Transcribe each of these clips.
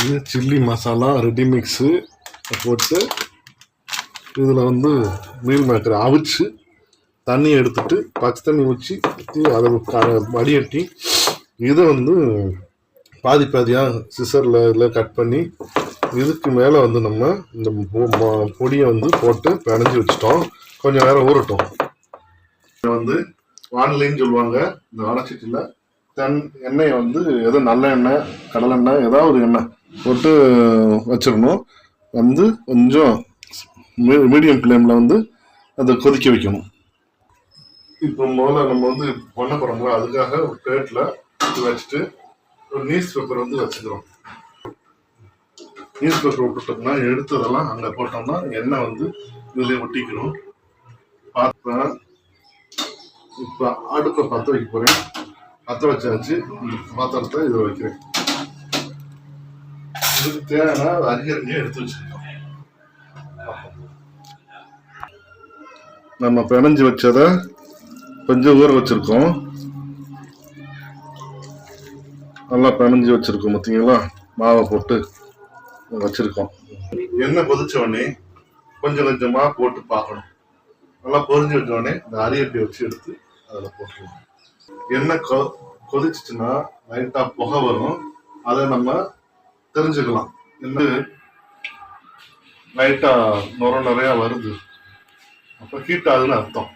இது chilli masala ready mix போட்டு இதில் வந்து மீல் மேக்கரை அவிச்சு தண்ணி எடுத்துட்டு பச்சை தண்ணி ஊற்றி அதை வடிகட்டி இதை வந்து பாதி பாதியாக சிசரில் இதில் கட் பண்ணி இதுக்கு மேலே வந்து நம்ம இந்த பொடியை வந்து போட்டு பிணைஞ்சி வச்சிட்டோம். கொஞ்சம் நேரம் ஊறட்டும். இதை வந்து வானிலைன்னு சொல்லுவாங்க. இந்த வடச்சட்டியில் எண்ணெயை வந்து ஏதோ நல்ல எண்ணெய் கடலெண்ணெய் ஏதாவது ஒரு எண்ணெய் போட்டு வச்சிடணும். வந்து கொஞ்சம் மீடியம் ஃப்ளேமில் வந்து அதை கொதிக்க வைக்கணும். இப்போ முதல்ல நம்ம வந்து பண்ண போகிறோம்ல, அதுக்காக ஒரு பிளேட்டில் வச்சுட்டு ஒரு நியூஸ் பேப்பர் வந்து வச்சுக்கிறோம். நியூஸ் பேப்பர் விட்டுட்டோம்னா எடுத்ததெல்லாம் அங்கே போட்டோம்னா எண்ணெய் வந்து இதில் ஒட்டிக்கணும். பார்ப்பேன். இப்போ அடுப்பை பற்ற வைக்க போகிறேன். பற்ற வச்சாச்சு. இந்த பாத்திரத்தை இதில் வைக்கிறேன். இதுக்கு தேவையான அரிஞ்சு எடுத்து வச்சுருக்கோம். நம்ம பிணைஞ்சு வச்சதை கொஞ்சம் ஊற வச்சிருக்கோம். நல்லா பிணைஞ்சு வச்சிருக்கோம். பார்த்தீங்களா, மாவை போட்டு வச்சிருக்கோம். எண்ணெய் கொதிச்ச உடனே கொஞ்சம் கொஞ்சமாக போட்டு பார்க்கணும். நல்லா பொரிஞ்சு வச்ச உடனே இந்த அரியட்டி வச்சு எடுத்து அதில் போட்டுருவோம். எண்ணெய் கொதிச்சுச்சுன்னா லைட்டாக புகை வரும். அதை நம்ம தெரிஞ்சுக்கலாம். என்ன லைட்டாக நிறையா வருது, அப்போ ஹீட் ஆகுதுன்னு அர்த்தம்.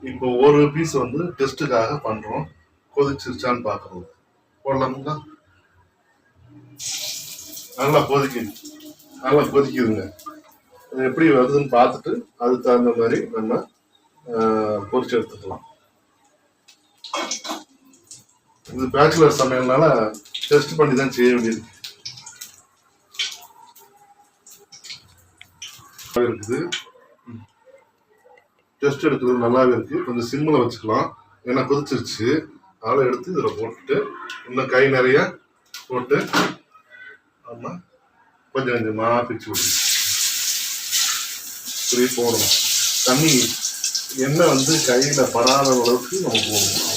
இப்போ ஒரு பீஸ் வந்து டெஸ்ட்டுக்காக பண்றோம். கொதிச்சிருச்சான்னு பார்க்கறது. போடலாமுங்களா? நல்லா கொதிக்குதுங்க. அது எப்படி வருதுன்னு பார்த்துட்டு அதுக்கு தகுந்த மாதிரி நம்ம பொரிச்சு எடுத்துக்கலாம். இது பேச்சுலர் சமையல்னால டெஸ்ட் பண்ணி தான் செய்ய வேண்டியது இருக்குது. டெஸ்ட் எடுக்கிறது நல்லாவே இருக்கு. கொஞ்சம் சிம்மில் வச்சுக்கலாம். ஏன்னா கொதிச்சிருச்சு. அதனால எடுத்து இதில் போட்டுட்டு இன்னும் கை நிறைய போட்டு நம்ம கொஞ்சம் கொஞ்சமாக பிச்சு விட்டு இப்படி போடணும். தண்ணி எண்ணெய் வந்து கையில் படாத அளவுக்கு நம்ம போடணும்.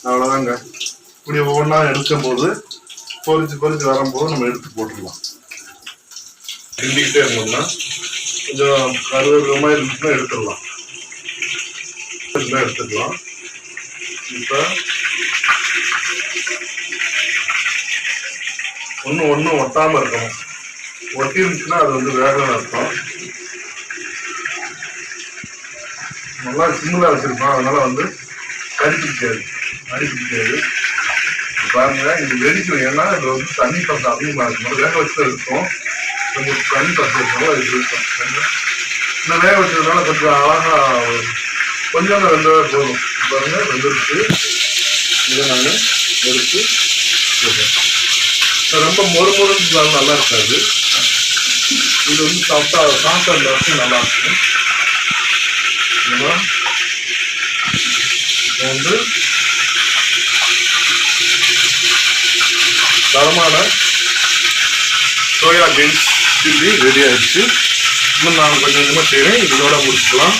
அவ்வளோதாங்க. இப்படி ஒவ்வொன்றா எடுக்கும் போது பொரிச்சு வரும்போது நம்ம எடுத்து போட்டுடலாம். கிண்டிக்கிட்டே இருந்தோம்னா கொஞ்சம் கருவேறு மாதிரி இருந்துச்சுன்னா எடுத்துடலாம். இப்போ ஒன்றும் ஒட்டாமல் இருக்கணும். ஒட்டி இருந்துச்சுன்னா அது வந்து வேகன்னு அர்த்தம். நல்லா சிம்மில் வச்சுருக்கோம். அதனால வந்து அடிப்பிடிக்காது. பாருங்க, இது வெடிக்கும். ஏன்னா இது வந்து தண்ணி பசம் அதிகமாக இருக்கும். வேக வச்சு இருக்கும். கொஞ்சம் தண்ணி பசம் இருக்கணும். இது இருக்கும். இந்த வேக வச்சதுனால கொஞ்சம் அழகாக கொஞ்சம் வெந்தவே போதும். பாருங்க, வெந்துருச்சு. இதை நாங்கள் எடுத்து போடுறோம். ரொம்ப மொறுமொறுன்னு நல்லா இருக்காது. இது வந்து சாப்பிட்டா அந்த வருஷம் நல்லா இருக்கும். வந்து தரமான சோயா பீன்ஸ் சில்லி ரெடி ஆயிடுச்சு. இன்னும் நான் கொஞ்சம் கொஞ்சமாக செய்கிறேன். இதோட முடிச்சுக்கலாம்.